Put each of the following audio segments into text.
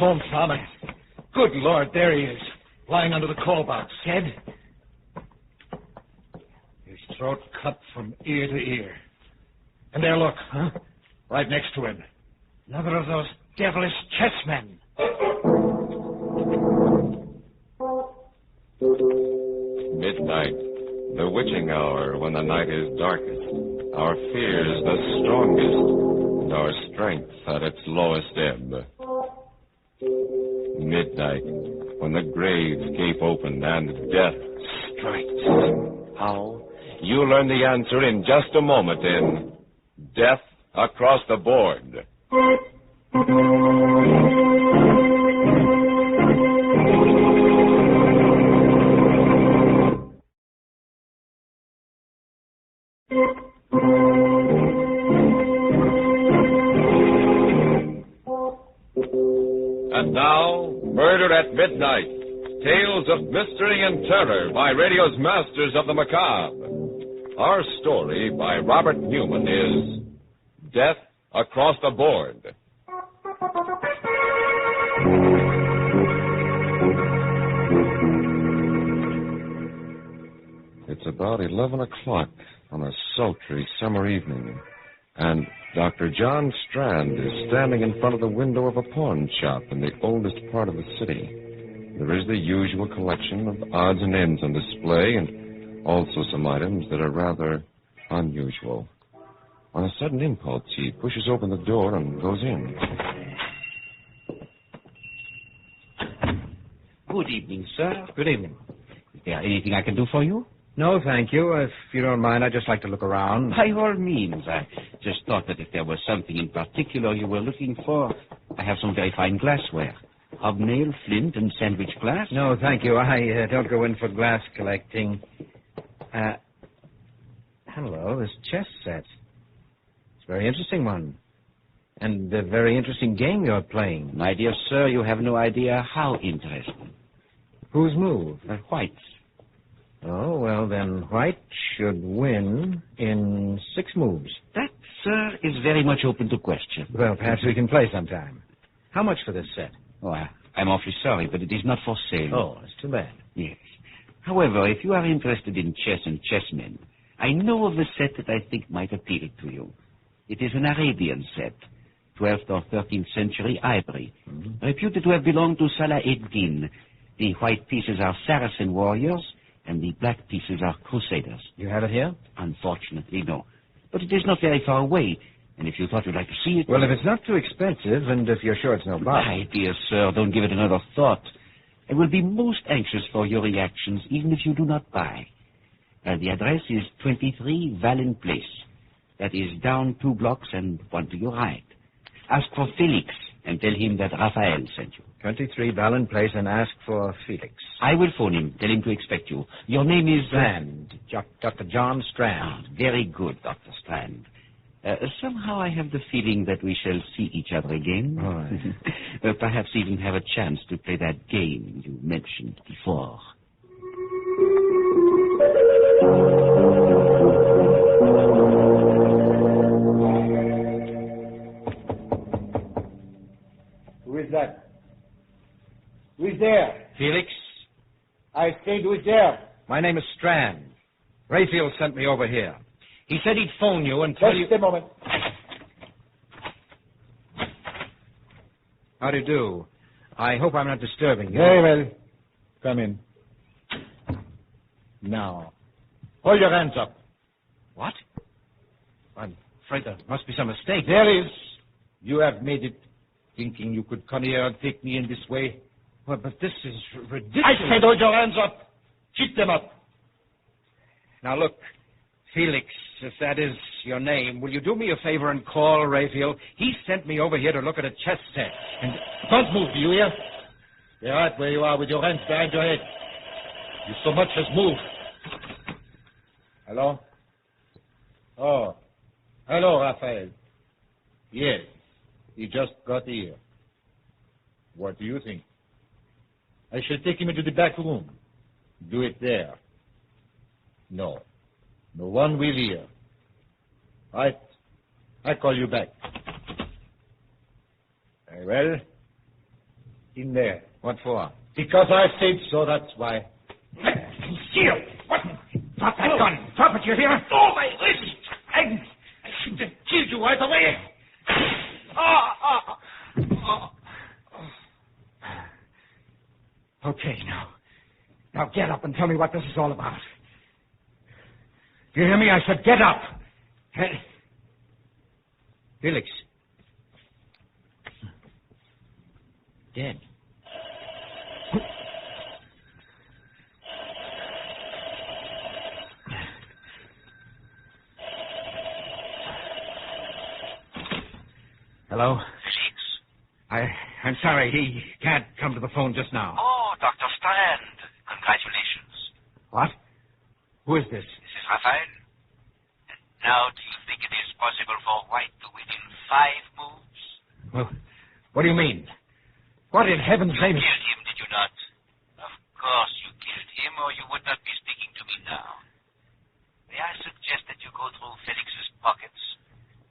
phone, Tom. Good Lord, there he is, lying under the call box. Dead? His throat cut from ear to ear. And there, look, right next to him. Another of those devilish chessmen. Midnight, the witching hour when the night is darkest, our fears the strongest, and our strength at its lowest ebb. Midnight, when the graves gape open and death strikes. How? You learn the answer in just a moment in Death Across the Board. And now, Murder at Midnight. Tales of mystery and terror by radio's masters of the macabre. Our story by Robert Newman is Death Across the Board. It's about 11 o'clock on a sultry summer evening, and Dr. John Strand is standing in front of the window of a pawn shop in the oldest part of the city. There is the usual collection of odds and ends on display, and also some items that are rather unusual. On a sudden impulse, he pushes open the door and goes in. Good evening, sir. Good evening. Is there anything I can do for you? No, thank you. If you don't mind, I'd just like to look around. By all means. I just thought that if there was something in particular you were looking for, I have some very fine glassware. Hobnail, flint, and sandwich glass? No, thank you. I don't go in for glass collecting. Hello, this chess set. It's a very interesting one. And a very interesting game you're playing. My dear sir, you have no idea how interesting. Whose move? White's. Oh, well, then White should win in 6 moves. That, sir, is very much open to question. Well, perhaps we can play sometime. How much for this set? Oh, I'm awfully sorry, but it is not for sale. Oh, that's too bad. Yes. However, if you are interested in chess and chessmen, I know of a set that I think might appeal to you. It is an Arabian set, 12th or 13th century ivory, reputed to have belonged to Salah ad-Din. The white pieces are Saracen warriors, and the black pieces are crusaders. You have it here? Unfortunately, no. But it is not very far away, and if you thought you'd like to see it... Well, if it's not too expensive, and if you're sure it's no bother... My dear sir, don't give it another thought. I will be most anxious for your reactions, even if you do not buy. The address is 23 Valen Place. That is down 2 blocks and 1 to your right. Ask for Felix, and tell him that Raphael sent you. 23 Valen Place, and ask for Felix. I will phone him. Tell him to expect you. Your name is... Strand. Dr. John Strand. Very good, Dr. Strand. Somehow I have the feeling that we shall see each other again. Oh, perhaps even have a chance to play that game you mentioned before. Who is that? Who is there? Felix? I said, who is there? My name is Strand. Raphael sent me over here. He said he'd phone you and tell you... Just a moment. How do you do? I hope I'm not disturbing you. Very well. Come in. Now, hold your hands up. What? I'm afraid there must be some mistake. There is. You have made it, thinking you could come here and take me in this way. Well, but this is ridiculous. I said hold your hands up. Keep them up. Now, look, Felix, if that is your name, will you do me a favor and call Raphael? He sent me over here to look at a chess set. And don't move, do you hear? Stay right where you are with your hands behind your head. You so much as move. Hello? Oh. Hello, Raphael. Yes. He just got here. What do you think? I shall take him into the back room. Do it there. No. No one will hear. Right. I call you back. Very well. In there. What for? Because I said so, that's why. Conceal! What? Drop that gun. Drop it, you hear? Oh, my wrist! I should have killed you right away. Okay, now get up and tell me what this is all about. You hear me? I said get up. Hey. Felix. Dead. Hello? Felix. I'm sorry, he can't come to the phone just now. Oh, Dr. Strand. Congratulations. What? Who is this? This is Raphael. Now, do you think it is possible for White to win in 5 moves? Well, what do you mean? What in heaven's name? You killed him, did you not? Of course you killed him, or you would not be speaking to me now. May I suggest that you go through Felix's pockets,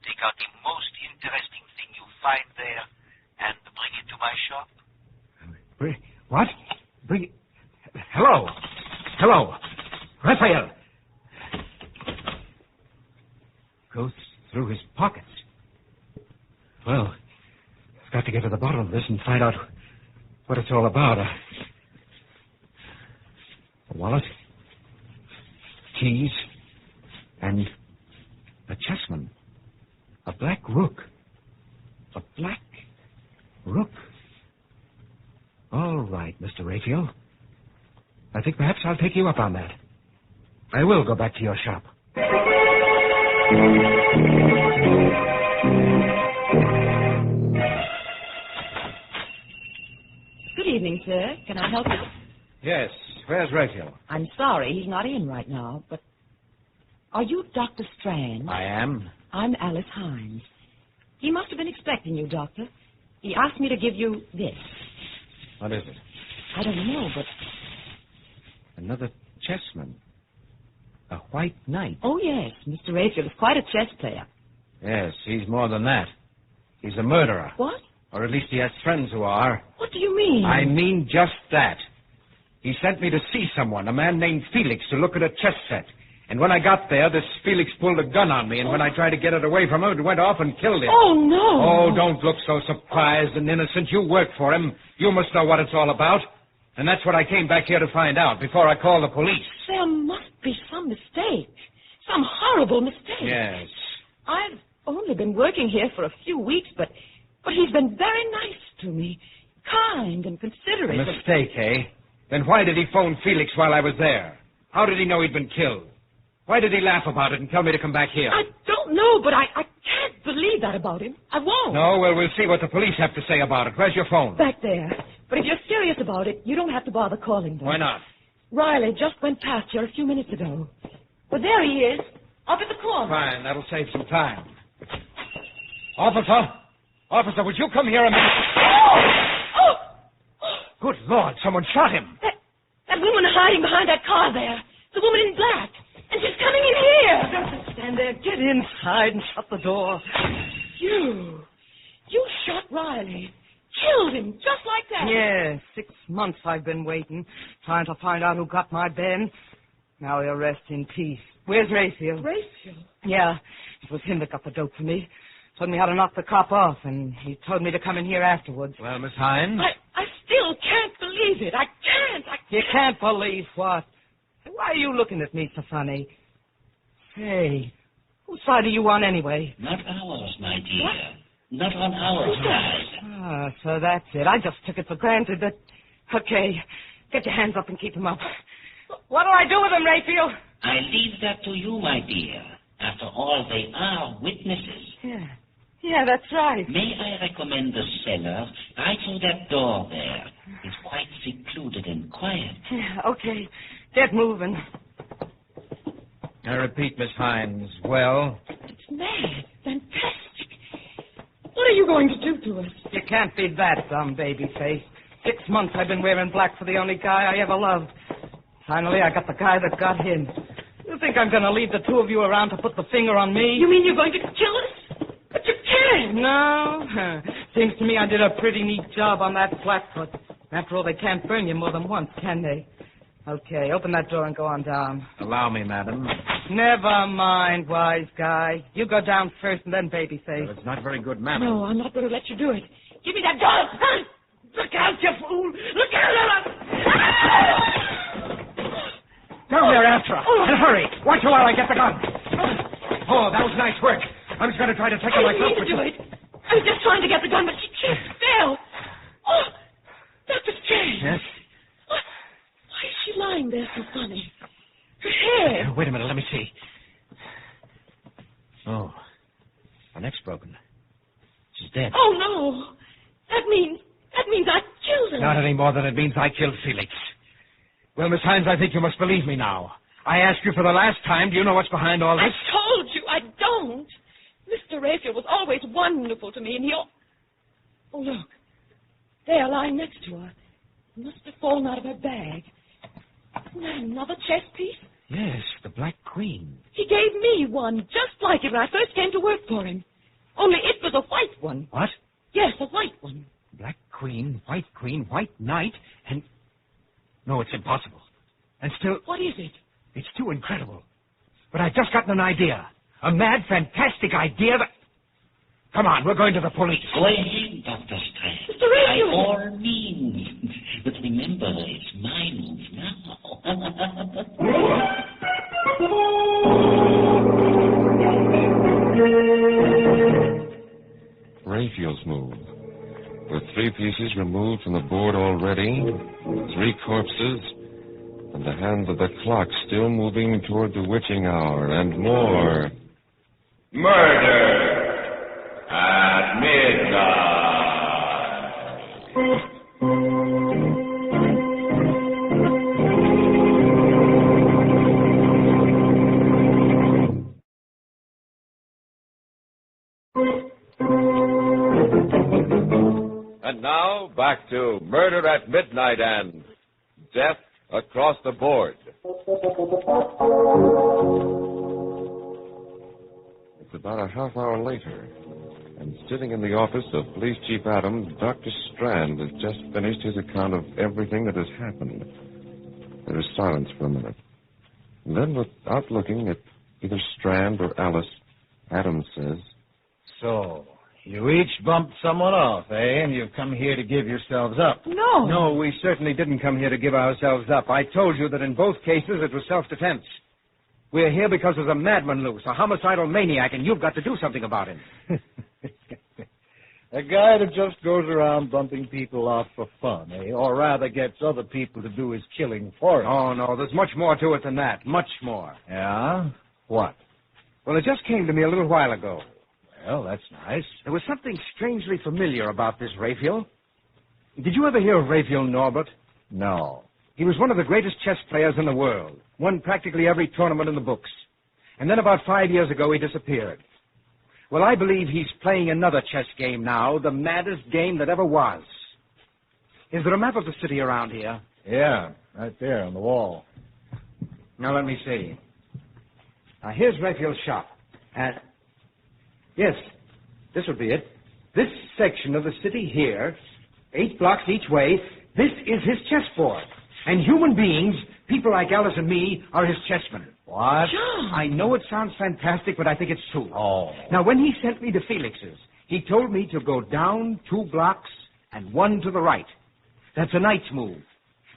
take out the most interesting thing you find there, and bring it to my shop? What? Hello? Hello? Raphael! Goes through his pockets. Well, I've got to get to the bottom of this and find out what it's all about. A wallet, keys, and a chessman. A black rook. A black rook. All right, Mr. Raphael. I think perhaps I'll take you up on that. I will go back to your shop. Good evening, sir. Can I help you? Yes. Where's Raphael? I'm sorry, he's not in right now, but... Are you Dr. Strand? I am. I'm Alice Hines. He must have been expecting you, Doctor. He asked me to give you this. What is it? I don't know, but... Another chessman. A white knight. Oh, yes. Mr. Raphael is quite a chess player. Yes, he's more than that. He's a murderer. What? Or at least he has friends who are. What do you mean? I mean just that. He sent me to see someone, a man named Felix, to look at a chess set. And when I got there, this Felix pulled a gun on me, and when I tried to get it away from him, it went off and killed him. Oh, no. Oh, don't look so surprised and innocent. You work for him. You must know what it's all about. And that's what I came back here to find out before I called the police. There must be some mistake. Some horrible mistake. Yes. I've only been working here for a few weeks, but he's been very nice to me. Kind and considerate. A mistake, eh? Then why did he phone Felix while I was there? How did he know he'd been killed? Why did he laugh about it and tell me to come back here? I don't know, but I can't believe that about him. I won't. No, well, we'll see what the police have to say about it. Where's your phone? Back there. But if you're serious about it, you don't have to bother calling them. Why not? Riley just went past here a few minutes ago. Well, there he is, up at the corner. Fine, that'll save some time. Officer, would you come here a minute? Oh! Good Lord, someone shot him. That woman hiding behind that car there. The woman in black. And she's coming in here. Don't stand there. Get inside and shut the door. You shot Riley. Killed him, just like that. Yes, 6 months I've been waiting, trying to find out who got my Ben. Now he'll rest in peace. Where's Raphael? Raphael? Yeah, it was him that got the dope for me. Told me how to knock the cop off, and he told me to come in here afterwards. Well, Miss Hines? I still can't believe it. I can't. You can't believe what? Why are you looking at me so funny? Say, whose side are you on anyway? Not ours, my dear. What? Not on our side. Ah, so that's it. I just took it for granted that... Okay, get your hands up and keep them up. What'll I do with them, Raphael? I leave that to you, my dear. After all, they are witnesses. Yeah, that's right. May I recommend the cellar right through that door there? It's quite secluded and quiet. Yeah, okay, get moving. I repeat, Miss Hines, well? It's mad. Fantastic. What are you going to do to us? You can't be that dumb, baby face. 6 months I've been wearing black for the only guy I ever loved. Finally, I got the guy that got him. You think I'm going to leave the two of you around to put the finger on me? You mean you're going to kill us? But you can't. No. Seems to me I did a pretty neat job on that flatfoot. After all, they can't burn you more than once, can they? Okay, open that door and go on down. Allow me, madam. Never mind, wise guy. You go down first and then babyface. Well, it's not very good manners. No, I'm not going to let you do it. Give me that gun. Look out, you fool. Look out. Down there after her. And hurry. Watch her while I get the gun. Oh, that was nice work. I was going to try to take her I myself. didn't mean to do it. I was just trying to get the gun, but she fell. Oh, Dr. Strand. Yes? Why is she lying there so funny? Her hair. Wait a minute. Let me see. Oh, her neck's broken. She's dead. Oh, no. That means I killed her. Not any more than it means I killed Felix. Well, Miss Hines, I think you must believe me now. I asked you for the last time. Do you know what's behind all this? I told you I don't. Mr. Raphael was always wonderful to me, and Oh, look. There, lying next to her. It must have fallen out of her bag. Isn't that another chess piece? Yes, the Black Queen. He gave me one just like it when I first came to work for him. Only it was a white one. What? Yes, a white one. Black Queen, White Knight, and... No, it's impossible. And still... What is it? It's too incredible. But I've just gotten an idea. A mad, fantastic idea that... Come on, we're going to the police. Go ahead, Dr. Strand. Mr. Raphael! By all means. But remember, it's my move now. Raphael's move. With 3 pieces removed from the board already, 3 corpses, and the hands of the clock still moving toward the witching hour, and more. Murder at midnight. And now, back to Murder at Midnight and Death Across the Board. It's about a half hour later, and sitting in the office of Police Chief Adams, Dr. Strand has just finished his account of everything that has happened. There is silence for a minute. And then, without looking at either Strand or Alice, Adams says, So, you each bumped someone off, eh? And you've come here to give yourselves up. No. No, we certainly didn't come here to give ourselves up. I told you that in both cases it was self-defense. We're here because there's a madman loose, a homicidal maniac, and you've got to do something about him. A guy that just goes around bumping people off for fun, eh? Or rather gets other people to do his killing for him. Oh, no, there's much more to it than that. Much more. Yeah? What? Well, it just came to me a little while ago. Well, that's nice. There was something strangely familiar about this Raphael. Did you ever hear of Raphael Norwood? No. He was one of the greatest chess players in the world. Won practically every tournament in the books. And then about 5 years ago, he disappeared. Well, I believe he's playing another chess game now, the maddest game that ever was. Is there a map of the city around here? Yeah, right there on the wall. Now, let me see. Now, here's Raphael's shop. And, yes, this would be it. This section of the city here, 8 blocks each way, this is his chessboard. And human beings, people like Alice and me, are his chessmen. What? John. I know it sounds fantastic, but I think it's true. Oh. Now, when he sent me to Felix's, he told me to go down 2 blocks and 1 to the right. That's a knight's move.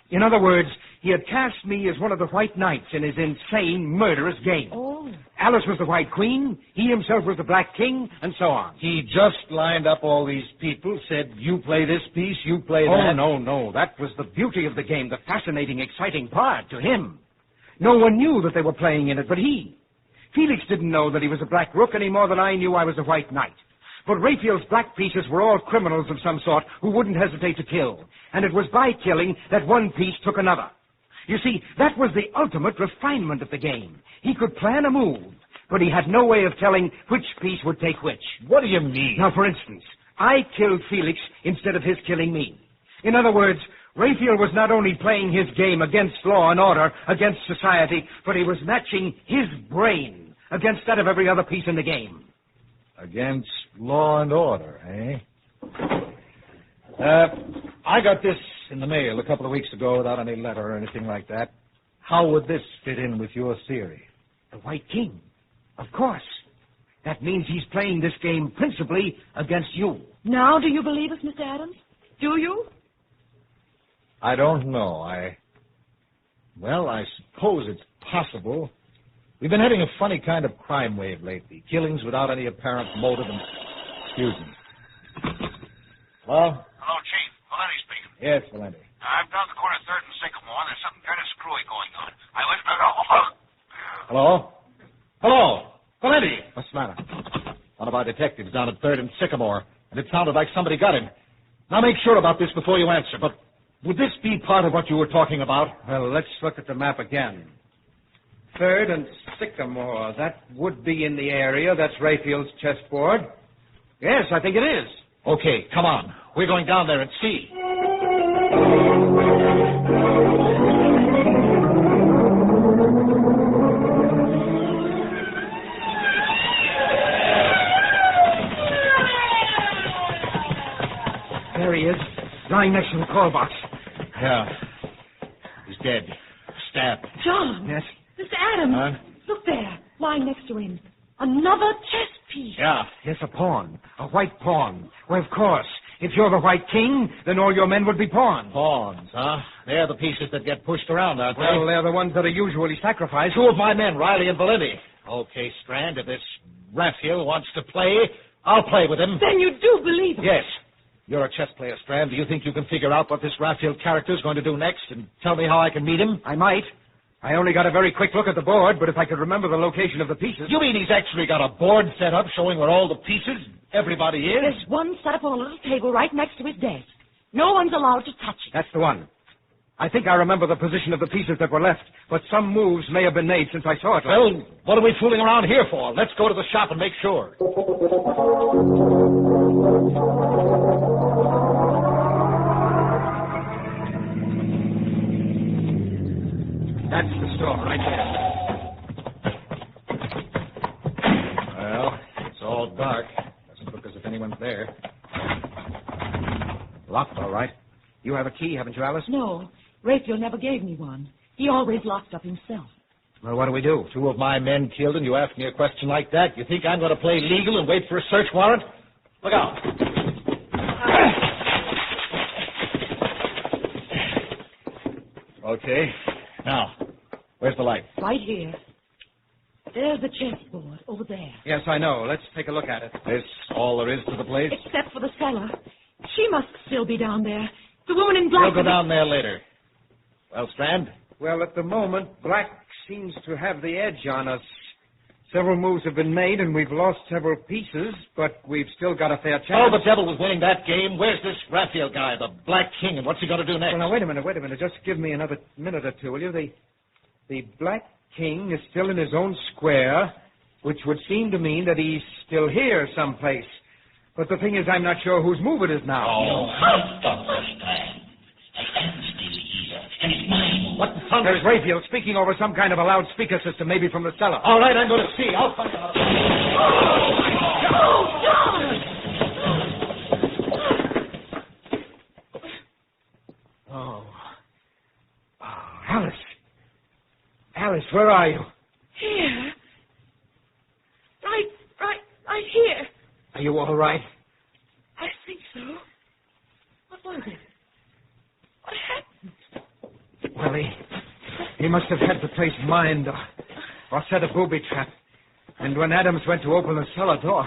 In other words, he had cast me as one of the white knights in his insane, murderous game. Oh. Alice was the white queen, he himself was the black king, and so on. He just lined up all these people, said, you play this piece, you play that. Oh, no. That was the beauty of the game, the fascinating, exciting part to him. No one knew that they were playing in it but he. Felix didn't know that he was a black rook any more than I knew I was a white knight. But Raphael's black pieces were all criminals of some sort who wouldn't hesitate to kill. And it was by killing that one piece took another. You see, that was the ultimate refinement of the game. He could plan a move, but he had no way of telling which piece would take which. What do you mean? Now, for instance, I killed Felix instead of his killing me. In other words, Raphael was not only playing his game against law and order, against society, but he was matching his brain against that of every other piece in the game. Against law and order, eh? I got this in the mail a couple of weeks ago without any letter or anything like that. How would this fit in with your theory? The White King. Of course. That means he's playing this game principally against you. Now do you believe us, Mr. Adams? Do you? I don't know. Well, I suppose it's possible. We've been hitting a funny kind of crime wave lately. Killings without any apparent motive and... Excuse me. Hello? Hello, Chief. Valenti speaking. Yes, Valenti. I'm down the corner of 3rd and Sycamore, and there's something kind of screwy going on. I was... Hello? Hello? Valenti! What's the matter? One of our detectives down at 3rd and Sycamore, and it sounded like somebody got him. Now make sure about this before you answer, but would this be part of what you were talking about? Well, let's look at the map again. 3rd and Sycamore. That would be in the area. That's Raphael's chessboard. Yes, I think it is. Okay, come on. We're going down there and see. There he is, lying next to the call box. Yeah. He's dead. Stabbed. John. Yes? Mr. Adams. Look there, lying next to him. Another chess piece. Yeah. Yes, a pawn. A white pawn. Well, of course. If you're the White King, then all your men would be pawns. Pawns, huh? They're the pieces that get pushed around, aren't they? Well, they're the ones that are usually sacrificed. 2 of my men, Riley and Valenti. Okay, Strand, if this Raphael wants to play, I'll play with him. Then you do believe it? Yes. You're a chess player, Strand. Do you think you can figure out what this Raphael character is going to do next and tell me how I can meet him? I might. I only got a very quick look at the board, but if I could remember the location of the pieces... You mean he's actually got a board set up showing where all the pieces, everybody is? There's one set up on a little table right next to his desk. No one's allowed to touch it. That's the one. I think I remember the position of the pieces that were left, but some moves may have been made since I saw it. Well, what are we fooling around here for? Let's go to the shop and make sure. That's the store right there. Well, it's all dark. Doesn't look as if anyone's there. Locked, all right. You have a key, haven't you, Alice? No, Raphael never gave me one. He always locked up himself. Well, what do we do? 2 of my men killed and you ask me a question like that? You think I'm going to play legal and wait for a search warrant? Look out. Okay. Now, where's the light? Right here. There's the chessboard over there. Yes, I know. Let's take a look at it. This all there is to the place? Except for the cellar. She must still be down there. The woman in black... We'll go down there later. Well, Strand? Well, at the moment, black seems to have the edge on us. Several moves have been made, and we've lost several pieces, but we've still got a fair chance. Oh, the devil was winning that game. Where's this Raphael guy, the Black King, and what's he going to do next? Well, now, wait a minute. Just give me another minute or two, will you? The Black King is still in his own square, which would seem to mean that he's still here someplace. But the thing is, I'm not sure whose move it is now. You have done this time. I am still here, and it's my move. What the thunder? There's Raphael speaking over some kind of a loudspeaker system, maybe from the cellar. All right, I'm going to see. I'll find out. Oh, Alice. Alice, where are you? Here. Right here. Are you all right? I think so. What was it? What happened? Well, he must have had the place mined or set a booby trap. And when Adams went to open the cellar door,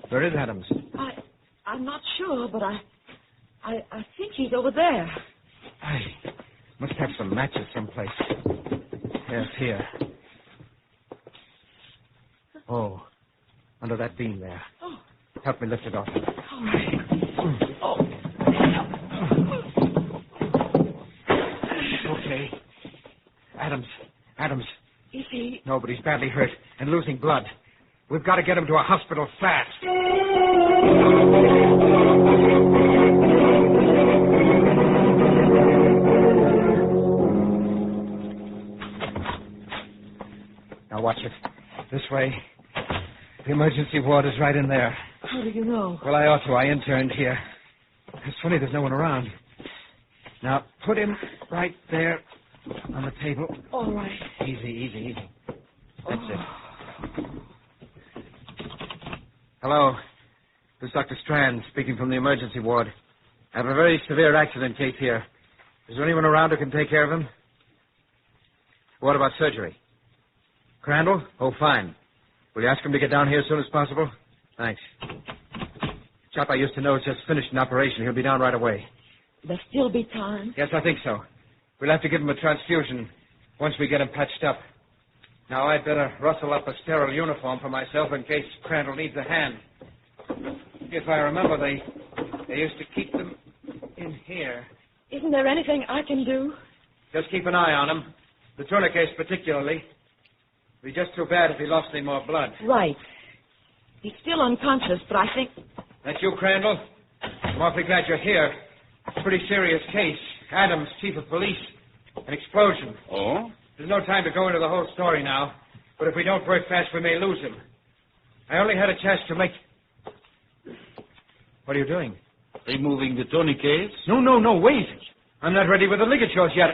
Where is Adams? I'm not sure, but I think he's over there. I must have some matches someplace. Yes, here. Oh, under that beam there. Oh. Help me lift it off. All right. Oh. Okay. Adams. Is he? No, but he's badly hurt and losing blood. We've got to get him to a hospital fast. Now watch it. This way. The emergency ward is right in there. How do you know? Well, I ought to. I interned here. It's funny there's no one around. Now, put him right there on the table. All right. Easy. That's it. Hello. This is Dr. Strand speaking from the emergency ward. I have a very severe accident case here. Is there anyone around who can take care of him? What about surgery? Crandall? Oh, fine. Will you ask him to get down here as soon as possible? Thanks. Chap I used to know has just finished an operation. He'll be down right away. There'll still be time. Yes, I think so. We'll have to give him a transfusion once we get him patched up. Now, I'd better rustle up a sterile uniform for myself in case Crandall needs a hand. If I remember, they used to keep them in here. Isn't there anything I can do? Just keep an eye on him. The tourniquet particularly. It'd be just too bad if he lost any more blood. Right. He's still unconscious, but I think... That's you, Crandall? I'm awfully glad you're here. It's a pretty serious case. Adams, chief of police. An explosion. Oh? There's no time to go into the whole story now, but if we don't work fast, we may lose him. I only had a chance to make... What are you doing? Removing the tourniquets? No, wait. I'm not ready with the ligatures yet.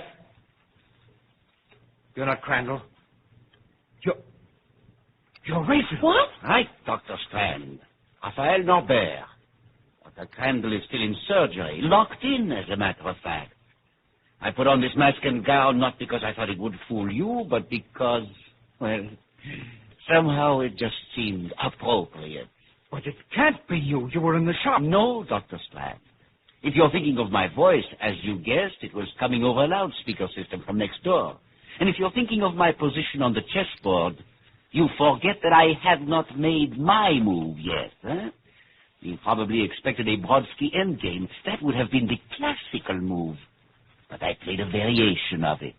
You're not Crandall. You're Rachel. What? Right, Dr. Strand. Raphael Norbert. Dr. Crandall is still in surgery, locked in, as a matter of fact. I put on this mask and gown not because I thought it would fool you, but because, well, somehow it just seemed appropriate. But it can't be you. You were in the shop. No, Dr. Strand. If you're thinking of my voice, as you guessed, it was coming over a loudspeaker system from next door. And if you're thinking of my position on the chessboard, you forget that I have not made my move yet, huh? You probably expected a Brodsky endgame. That would have been the classical move. But I played a variation of it.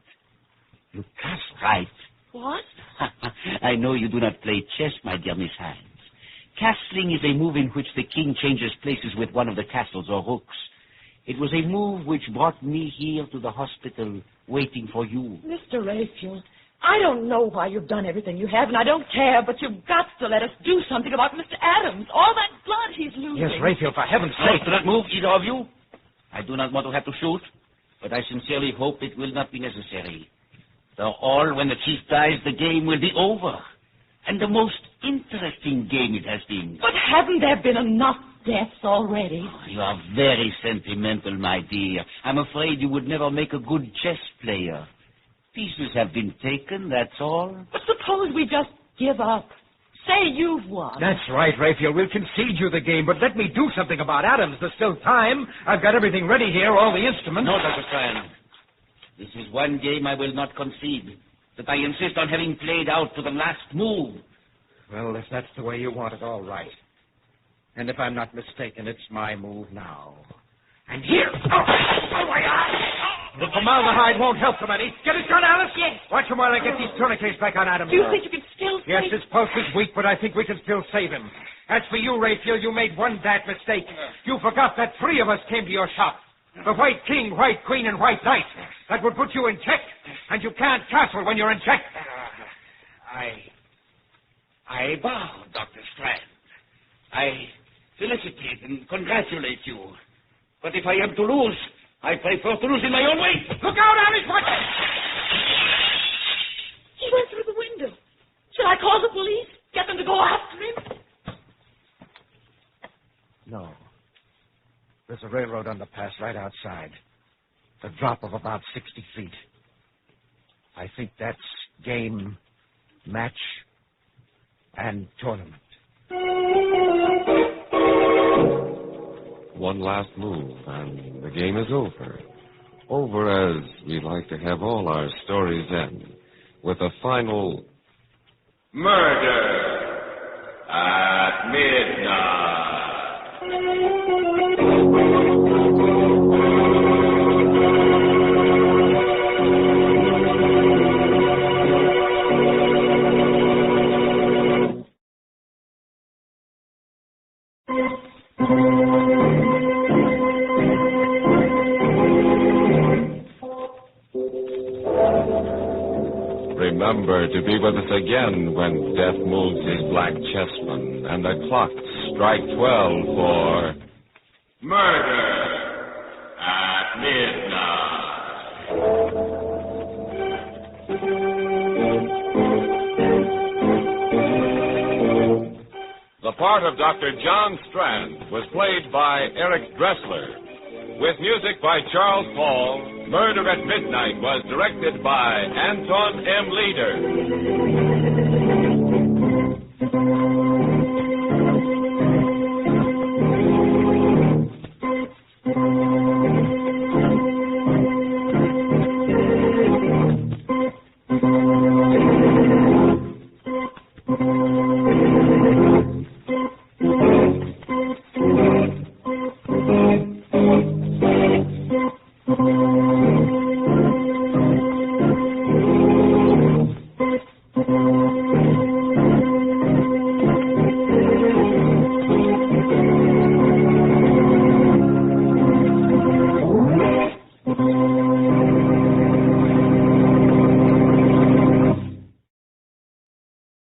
You cast right. What? I know you do not play chess, my dear Miss Hines. Castling is a move in which the king changes places with one of the castles or rooks. It was a move which brought me here to the hospital, waiting for you. Mr. Rayfield, I don't know why you've done everything you have, and I don't care, but you've got to let us do something about Mr. Adams. All that blood he's losing. Yes, Rayfield, for heaven's No, sake. do not move, either of you. I do not want to have to shoot, but I sincerely hope it will not be necessary. After all, when the chief dies, the game will be over. And the most interesting game it has been. But haven't there been enough deaths already? Oh, you are very sentimental, my dear. I'm afraid you would never make a good chess player. Pieces have been taken, that's all. But suppose we just give up. Say you've won. That's right, Rayfield. We'll concede you the game, but let me do something about Adams. There's still time. I've got everything ready here, all the instruments. No, Dr. Strand. This is one game I will not concede. That I insist on having played out to the last move. Well, if that's the way you want it, all right. And if I'm not mistaken, it's my move now. And here... Oh, my God! The formaldehyde won't help them any. Get it done, Alice? Yes. Watch him while I get these tourniquets back on Adams. Do you think you can still Yes, save... his pulse is weak, but I think we can still save him. As for you, Rayfield, you made one bad mistake. You forgot that 3 of us came to your shop. The White King, White Queen, and White Knight. That would put you in check, and you can't castle when you're in check. I bow, Dr. Strand. I felicitate and congratulate you. But if I am to lose, I prefer to lose in my own way. Look out, Alice! Watch it! He went through the window. Shall I call the police? Get them to go after him? No. There's a railroad underpass right outside. A drop of about 60 feet. I think that's game, match, and tournament. One last move, and the game is over. Over as we like to have all our stories end, with a final... Murder at midnight. Remember to be with us again when death moves his black chessmen and the clocks Strike 12 for Murder at Midnight. The part of Dr. John Strand was played by Eric Dressler. With music by Charles Paul, Murder at Midnight was directed by Anton M. Leader.